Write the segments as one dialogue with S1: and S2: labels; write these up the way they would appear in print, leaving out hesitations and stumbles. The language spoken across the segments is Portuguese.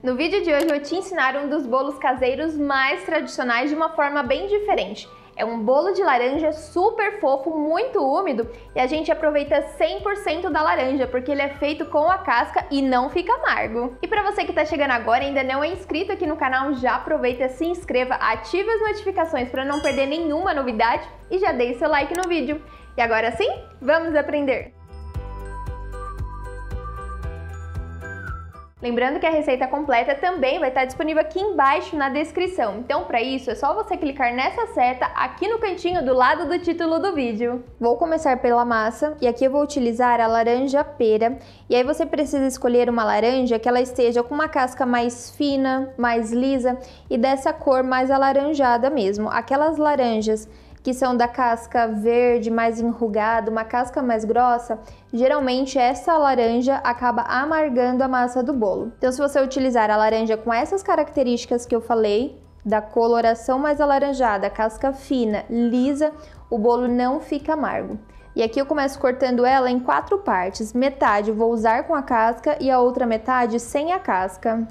S1: No vídeo de hoje eu vou te ensinar um dos bolos caseiros mais tradicionais de uma forma bem diferente. É um bolo de laranja super fofo, muito úmido, e a gente aproveita 100% da laranja, porque ele é feito com a casca e não fica amargo. E para você que está chegando agora e ainda não é inscrito aqui no canal, já aproveita, se inscreva, ative as notificações para não perder nenhuma novidade e já deixe seu like no vídeo. E agora sim, vamos aprender! Lembrando que a receita completa também vai estar disponível aqui embaixo na descrição. Então, para isso, é só você clicar nessa seta aqui no cantinho do lado do título do vídeo. Vou começar pela massa e aqui eu vou utilizar a laranja pera. E aí você precisa escolher uma laranja que ela esteja com uma casca mais fina, mais lisa e dessa cor mais alaranjada mesmo. Aquelas laranjas que são da casca verde, mais enrugada, uma casca mais grossa, geralmente essa laranja acaba amargando a massa do bolo. Então, se você utilizar a laranja com essas características que eu falei, da coloração mais alaranjada, casca fina, lisa, o bolo não fica amargo. E aqui eu começo cortando ela em 4 partes. Metade eu vou usar com a casca e a outra metade sem a casca.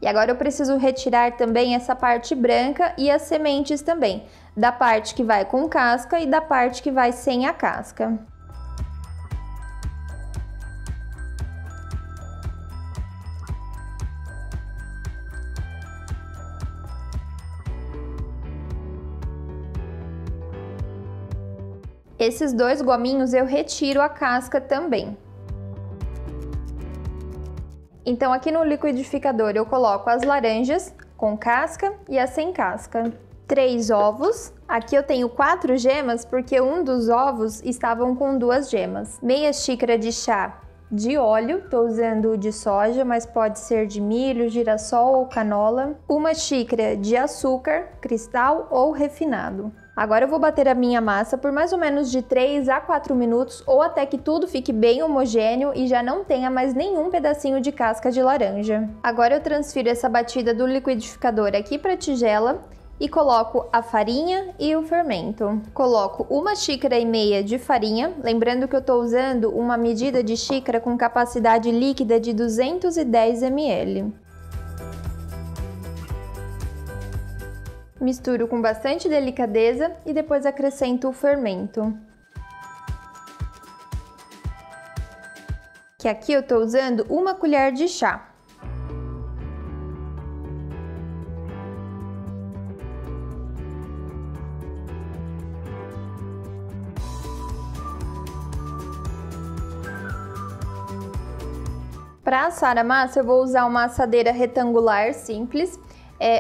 S1: E agora eu preciso retirar também essa parte branca e as sementes também, da parte que vai com casca e da parte que vai sem a casca. Esses 2 gominhos eu retiro a casca também. Então aqui no liquidificador eu coloco as laranjas com casca e as sem casca. 3 ovos, aqui eu tenho 4 gemas porque um dos ovos estavam com 2 gemas. Meia xícara de chá de óleo, estou usando o de soja, mas pode ser de milho, girassol ou canola. 1 xícara de açúcar, cristal ou refinado. Agora eu vou bater a minha massa por mais ou menos de 3 a 4 minutos ou até que tudo fique bem homogêneo e já não tenha mais nenhum pedacinho de casca de laranja. Agora eu transfiro essa batida do liquidificador aqui para a tigela e coloco a farinha e o fermento. Coloco 1,5 xícaras de farinha, lembrando que eu estou usando uma medida de xícara com capacidade líquida de 210 ml. Misturo com bastante delicadeza e depois acrescento o fermento. Que aqui eu estou usando 1 colher de chá. Para assar a massa eu vou usar uma assadeira retangular simples.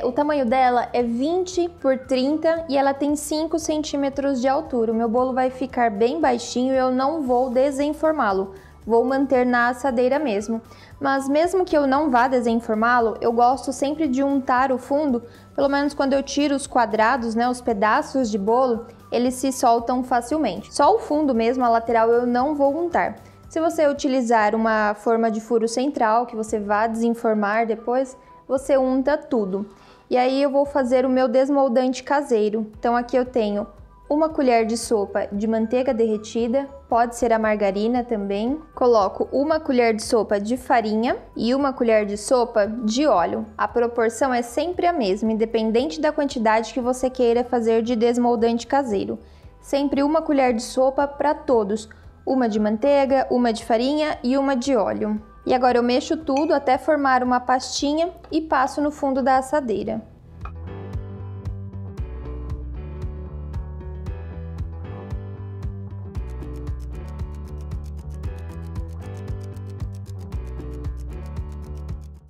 S1: O tamanho dela é 20 por 30 e ela tem 5 centímetros de altura. O meu bolo vai ficar bem baixinho e eu não vou desenformá-lo. Vou manter na assadeira mesmo. Mas mesmo que eu não vá desenformá-lo, eu gosto sempre de untar o fundo, pelo menos quando eu tiro os quadrados, né, os pedaços de bolo, eles se soltam facilmente. Só o fundo mesmo, a lateral, eu não vou untar. Se você utilizar uma forma de furo central, que você vá desenformar depois, você unta tudo. E aí eu vou fazer o meu desmoldante caseiro. Então aqui eu tenho 1 colher de sopa de manteiga derretida, pode ser a margarina também. Coloco 1 colher de sopa de farinha e 1 colher de sopa de óleo. A proporção é sempre a mesma, independente da quantidade que você queira fazer de desmoldante caseiro. Sempre 1 colher de sopa para todos. 1 de manteiga, 1 de farinha e 1 de óleo. E agora eu mexo tudo até formar uma pastinha e passo no fundo da assadeira.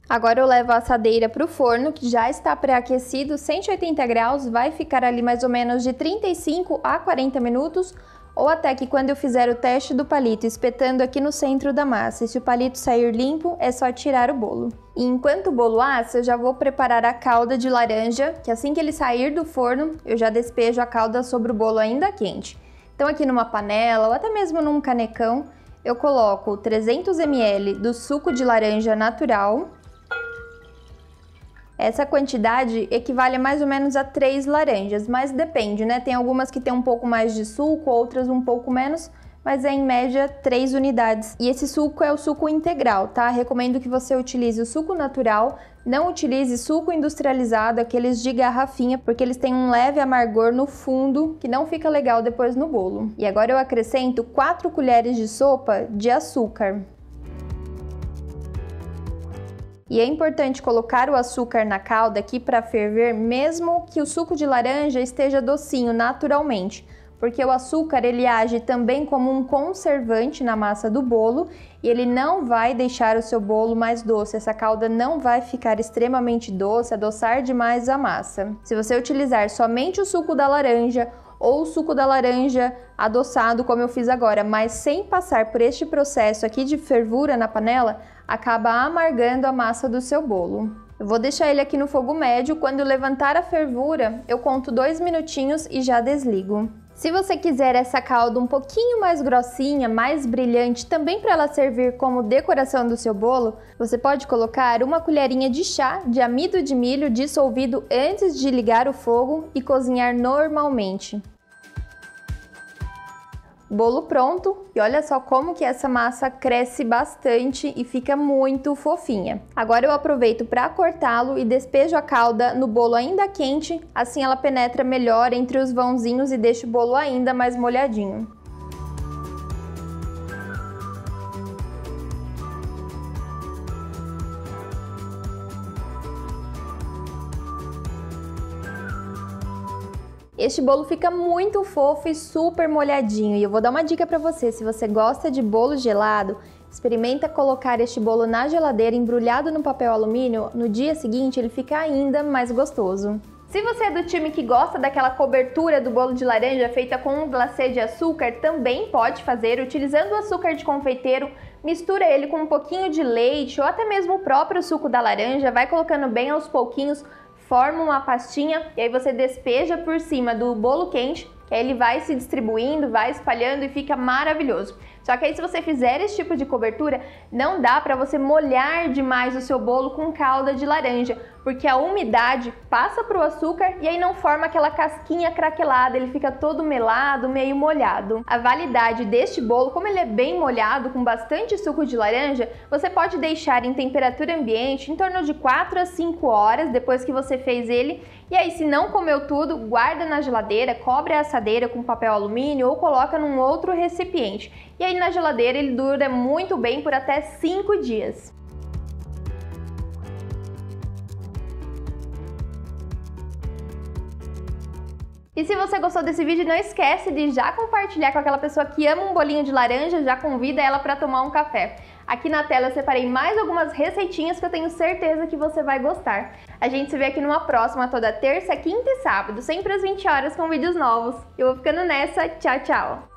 S1: Agora eu levo a assadeira para o forno, que já está pré-aquecido, 180 graus, vai ficar ali mais ou menos de 35 a 40 minutos, ou até que quando eu fizer o teste do palito, espetando aqui no centro da massa, e se o palito sair limpo, é só tirar o bolo. E enquanto o bolo assa, eu já vou preparar a calda de laranja, que assim que ele sair do forno, eu já despejo a calda sobre o bolo ainda quente. Então aqui numa panela, ou até mesmo num canecão, eu coloco 300 ml do suco de laranja natural. Essa quantidade equivale a mais ou menos a 3 laranjas, mas depende, né? Tem algumas que tem um pouco mais de suco, outras um pouco menos, mas é em média 3 unidades. E esse suco é o suco integral, tá? Recomendo que você utilize o suco natural, não utilize suco industrializado, aqueles de garrafinha, porque eles têm um leve amargor no fundo que não fica legal depois no bolo. E agora eu acrescento 4 colheres de sopa de açúcar. E é importante colocar o açúcar na calda aqui para ferver, mesmo que o suco de laranja esteja docinho naturalmente, porque o açúcar ele age também como um conservante na massa do bolo e ele não vai deixar o seu bolo mais doce. Essa calda não vai ficar extremamente doce, adoçar demais a massa. Se você utilizar somente o suco da laranja ou o suco da laranja adoçado, como eu fiz agora, mas sem passar por este processo aqui de fervura na panela, acaba amargando a massa do seu bolo. Eu vou deixar ele aqui no fogo médio, quando levantar a fervura, eu conto 2 minutinhos e já desligo. Se você quiser essa calda um pouquinho mais grossinha, mais brilhante, também para ela servir como decoração do seu bolo, você pode colocar uma colherinha de chá de amido de milho dissolvido antes de ligar o fogo e cozinhar normalmente. Bolo pronto, e olha só como que essa massa cresce bastante e fica muito fofinha. Agora eu aproveito para cortá-lo e despejo a calda no bolo ainda quente, assim ela penetra melhor entre os vãozinhos e deixa o bolo ainda mais molhadinho. Este bolo fica muito fofo e super molhadinho, e eu vou dar uma dica para você: se você gosta de bolo gelado, experimenta colocar este bolo na geladeira embrulhado no papel alumínio, no dia seguinte ele fica ainda mais gostoso. Se você é do time que gosta daquela cobertura do bolo de laranja feita com um glacê de açúcar, também pode fazer utilizando o açúcar de confeiteiro. Mistura ele com um pouquinho de leite ou até mesmo o próprio suco da laranja, vai colocando bem aos pouquinhos, forma uma pastinha e aí você despeja por cima do bolo quente, que aí ele vai se distribuindo, vai espalhando e fica maravilhoso. Só que aí se você fizer esse tipo de cobertura, não dá para você molhar demais o seu bolo com calda de laranja, porque a umidade passa para o açúcar e aí não forma aquela casquinha craquelada, ele fica todo melado, meio molhado. A validade deste bolo, como ele é bem molhado, com bastante suco de laranja, você pode deixar em temperatura ambiente em torno de 4 a 5 horas depois que você fez ele. E aí, se não comeu tudo, guarda na geladeira, cobre a assadeira com papel alumínio ou coloca num outro recipiente. E aí na geladeira ele dura muito bem por até 5 dias. E se você gostou desse vídeo, não esquece de já compartilhar com aquela pessoa que ama um bolinho de laranja, já convida ela para tomar um café. Aqui na tela eu separei mais algumas receitinhas que eu tenho certeza que você vai gostar. A gente se vê aqui numa próxima, toda terça, quinta e sábado, sempre às 20 horas com vídeos novos. Eu vou ficando nessa, tchau, tchau!